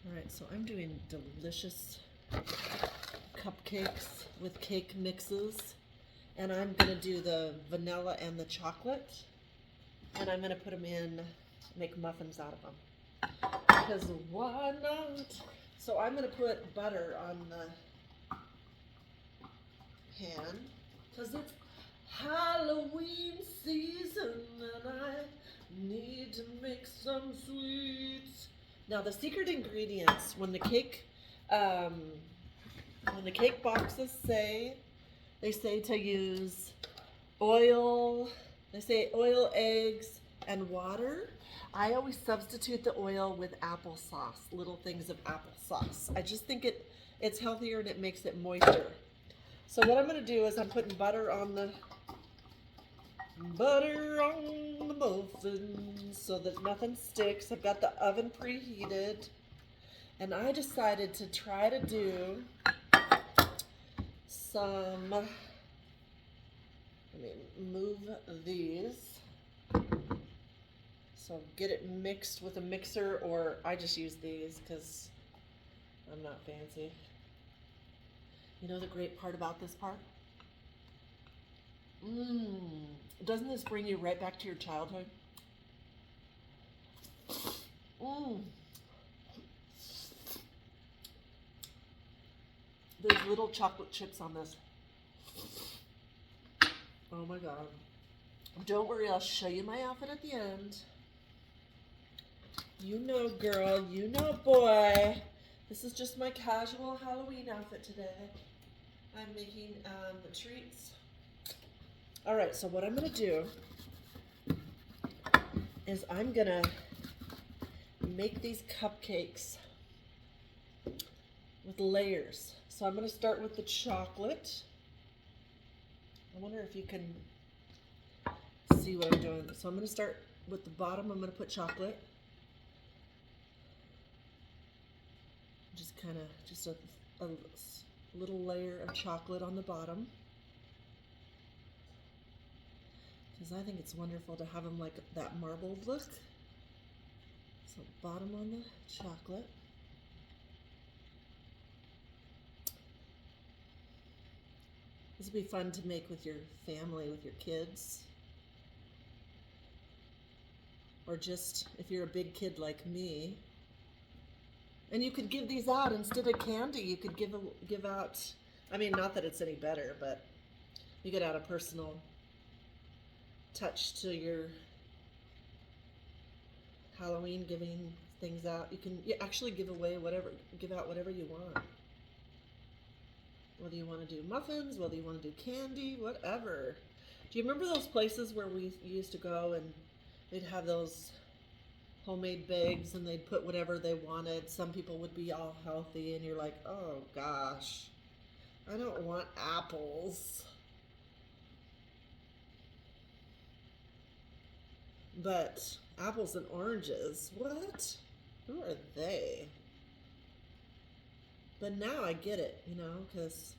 All right, so I'm doing delicious cupcakes with cake mixes, and I'm gonna do the vanilla and the chocolate, and I'm gonna put them in, make muffins out of them, because why not? So I'm gonna put butter on the pan, because it's Halloween season, and I need to make some sweets. Now the secret ingredients, when the cake boxes say to use oil, they say oil, eggs, and water. I always substitute the oil with applesauce, little things of applesauce. I just think it's healthier and it makes it moister. So what I'm gonna do is I'm putting butter on the muffins so that nothing sticks. I've got the oven preheated, and I decided to try to do some, let me move these, so get it mixed with a mixer, or I just use these because I'm not fancy. You know the great part about this part? Doesn't this bring you right back to your childhood? There's little chocolate chips on this. Oh my God. Don't worry, I'll show you my outfit at the end. You know, girl, you know, boy. This is just my casual Halloween outfit today. I'm making treats. All right, so what I'm gonna do is I'm gonna make these cupcakes with layers. So I'm gonna start with the chocolate. I wonder if you can see what I'm doing. So I'm gonna start with the bottom. I'm gonna put chocolate. Just kind of, just a little layer of chocolate on the bottom. Because I think it's wonderful to have them like that marbled look. So bottom on the chocolate. This would be fun to make with your family, with your kids. Or just if you're a big kid like me. And you could give these out instead of candy. You could give out, I mean, not that it's any better, but you could add a personal touch to your Halloween, giving things out. You can actually give out whatever you want. Whether you want to do muffins, whether you want to do candy, whatever. Do you remember those places where we used to go and they'd have those homemade bags and they'd put whatever they wanted? Some people would be all healthy and you're like, oh gosh, I don't want apples. But apples and oranges, what? Who are they? But now I get it, you know, because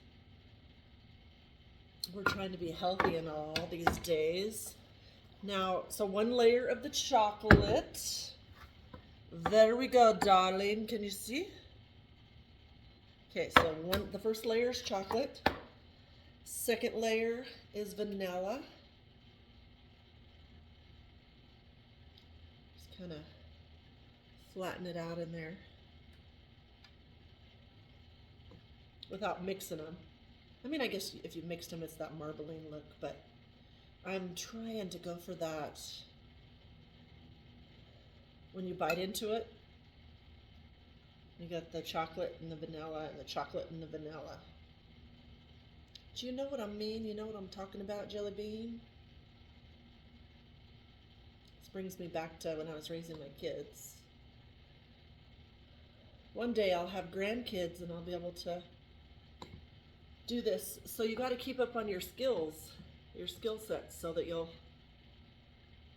we're trying to be healthy and all these days. Now, so one layer of the chocolate. There we go, darling. Can you see? Okay, so the first layer is chocolate. Second layer is vanilla. Just kind of flatten it out in there without mixing them. I mean, I guess if you mixed them, it's that marbling look, but I'm trying to go for that. When you bite into it, you got the chocolate and the vanilla and the chocolate and the vanilla. Do you know what I mean? You know what I'm talking about, Jelly Bean? This brings me back to when I was raising my kids. One day I'll have grandkids and I'll be able to do this. So you got to keep up on your skill sets so that you'll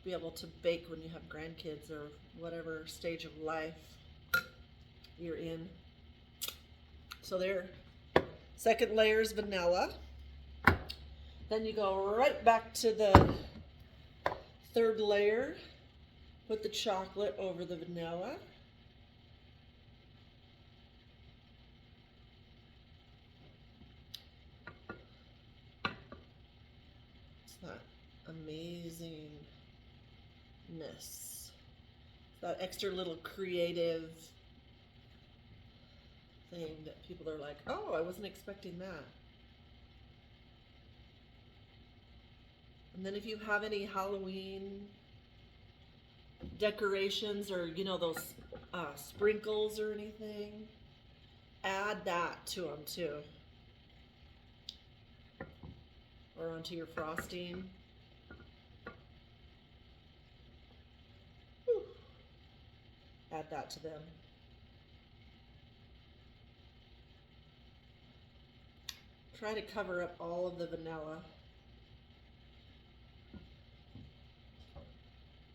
be able to bake when you have grandkids or whatever stage of life you're in. So there, second layer is vanilla. Then you go right back to the third layer, put the chocolate over the vanilla. that amazingness. That extra little creative thing that people are like, oh, I wasn't expecting that. And then if you have any Halloween decorations or, you know, those sprinkles or anything, add that to them too. Or onto your frosting. Whew. Add that to them. Try to cover up all of the vanilla.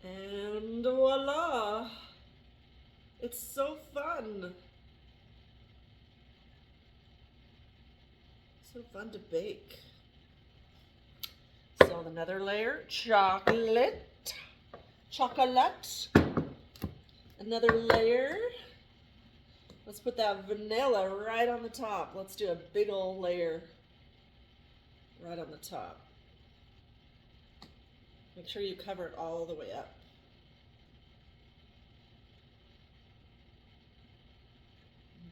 And voila! It's so fun. So fun to bake. So another layer, chocolate. Another layer. Let's put that vanilla right on the top. Let's do a big old layer right on the top. Make sure you cover it all the way up.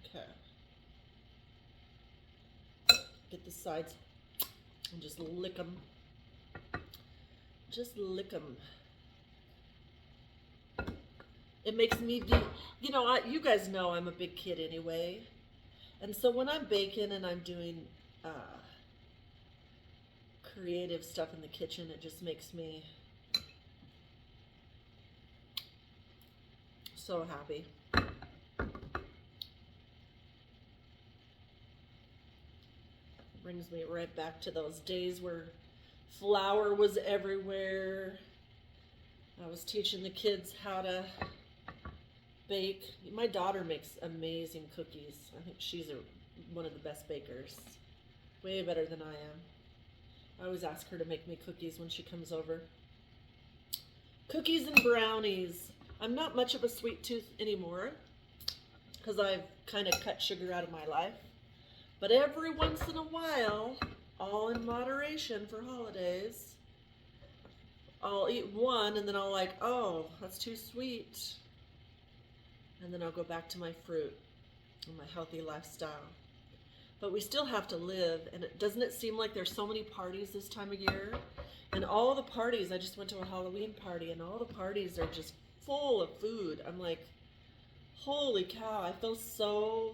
Okay. Get the sides and just lick them. Just lick them. It makes me do, you know, you guys know I'm a big kid anyway. And so when I'm baking and I'm doing creative stuff in the kitchen, it just makes me so happy. Brings me right back to those days where flour was everywhere. I was teaching the kids how to bake. My daughter makes amazing cookies. I think she's one of the best bakers. Way better than I am. I always ask her to make me cookies when she comes over. Cookies and brownies. I'm not much of a sweet tooth anymore because I've kind of cut sugar out of my life. But every once in a while, all in moderation for holidays, I'll eat one and then I'll like, oh, that's too sweet. And then I'll go back to my fruit and my healthy lifestyle. But we still have to live, and doesn't it seem like there's so many parties this time of year? And all the parties, I just went to a Halloween party, and all the parties are just full of food. I'm like, holy cow, I feel so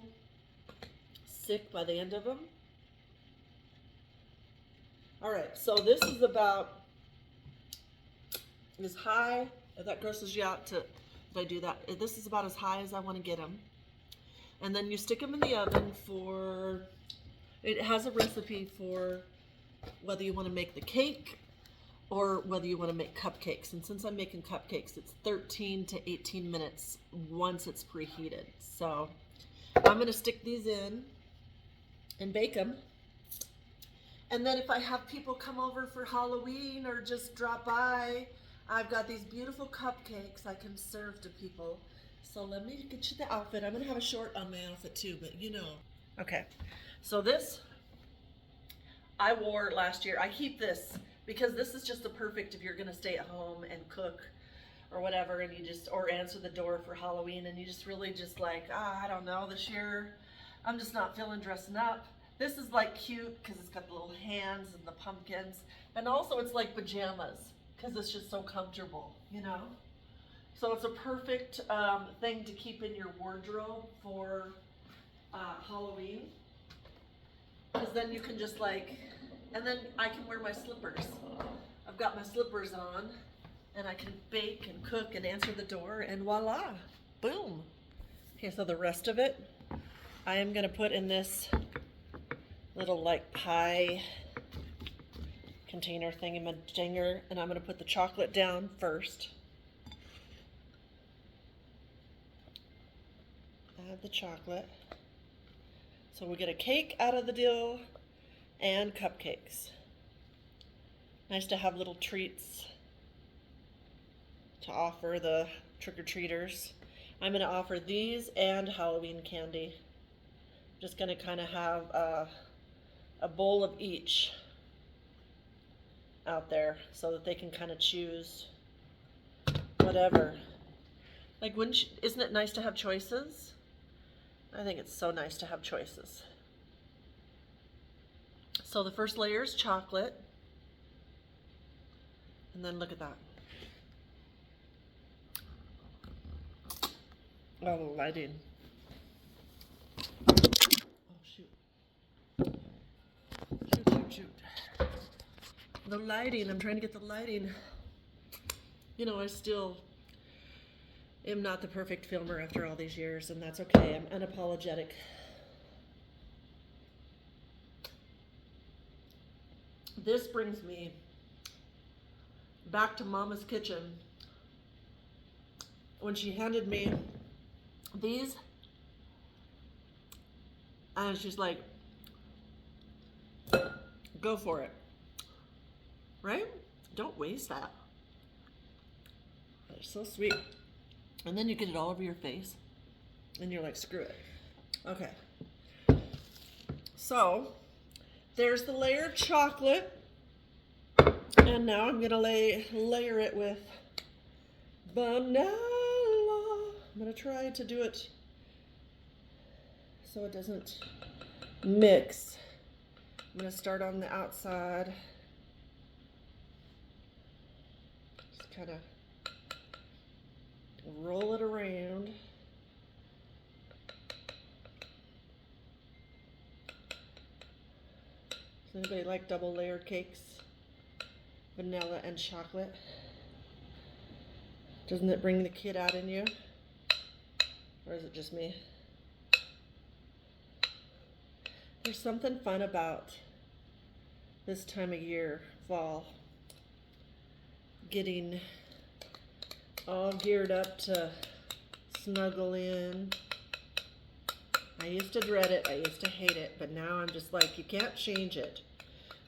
sick by the end of them. All right, so this is about as high, if that grosses you out to, did I do that? This is about as high as I want to get them. And then you stick them in the oven for, it has a recipe for whether you want to make the cake or whether you want to make cupcakes. And since I'm making cupcakes, it's 13 to 18 minutes once it's preheated. So I'm going to stick these in and bake them. And then if I have people come over for Halloween or just drop by, I've got these beautiful cupcakes I can serve to people. So let me get you the outfit. I'm going to have a short on my outfit too, but you know. Okay, so this I wore last year. I keep this because this is just the perfect if you're going to stay at home and cook or whatever, and you just, or answer the door for Halloween, and you just really just like, I don't know, this year I'm just not feeling dressing up. This is like cute because it's got the little hands and the pumpkins, and also it's like pajamas because it's just so comfortable, you know? So it's a perfect thing to keep in your wardrobe for Halloween, because then you can just like, and then I can wear my slippers. I've got my slippers on, and I can bake and cook and answer the door, and voila, boom. Okay, so the rest of it, I am gonna put in this little like pie container thingamajinger, and I'm gonna put the chocolate down first. Add the chocolate. So we get a cake out of the deal and cupcakes. Nice to have little treats to offer the trick-or-treaters. I'm going to offer these and Halloween candy. Just going to kind of have a bowl of each. out there so that they can kind of choose whatever. Like, isn't it nice to have choices? I think it's so nice to have choices. So the first layer is chocolate. And then look at that. Oh, the lighting. Oh, shoot. Shoot. The lighting, I'm trying to get the lighting. You know, I still am not the perfect filmer after all these years, and that's okay. I'm unapologetic. This brings me back to Mama's kitchen when she handed me these, and she's like, go for it, right? Don't waste that. They're so sweet. And then you get it all over your face, and you're like, screw it. Okay. So there's the layer of chocolate, and now I'm gonna layer it with vanilla. I'm gonna try to do it so it doesn't mix. I'm gonna start on the outside. Just kind of roll it around. Does anybody like double layered cakes? Vanilla and chocolate. Doesn't it bring the kid out in you? Or is it just me? There's something fun about this time of year, fall. Getting all geared up to snuggle in. I used to dread it, I used to hate it, but now I'm just like, you can't change it.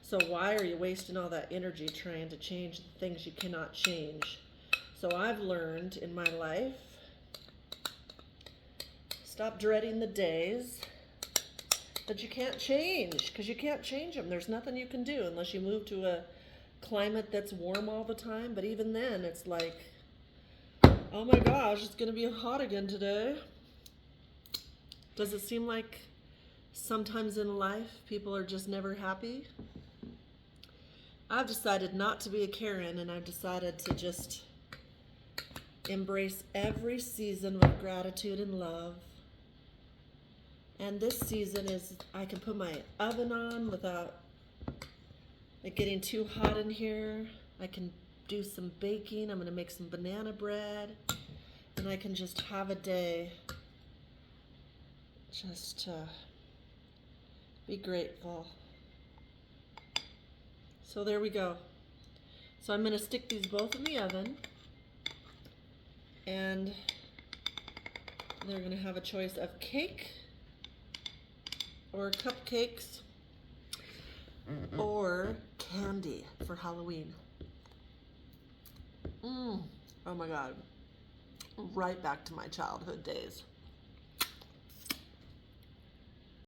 So why are you wasting all that energy trying to change the things you cannot change? So I've learned in my life, stop dreading the days that you can't change, because you can't change them. There's nothing you can do unless you move to a climate that's warm all the time. But even then, it's like, oh my gosh, it's going to be hot again today. Does it seem like sometimes in life people are just never happy? I've decided not to be a Karen, and I've decided to just embrace every season with gratitude and love. And this season is, I can put my oven on without it getting too hot in here. I can do some baking. I'm going to make some banana bread. And I can just have a day just to be grateful. So there we go. So I'm going to stick these both in the oven. And they're going to have a choice of cake or cupcakes or candy for Halloween. Oh my God. Right back to my childhood days.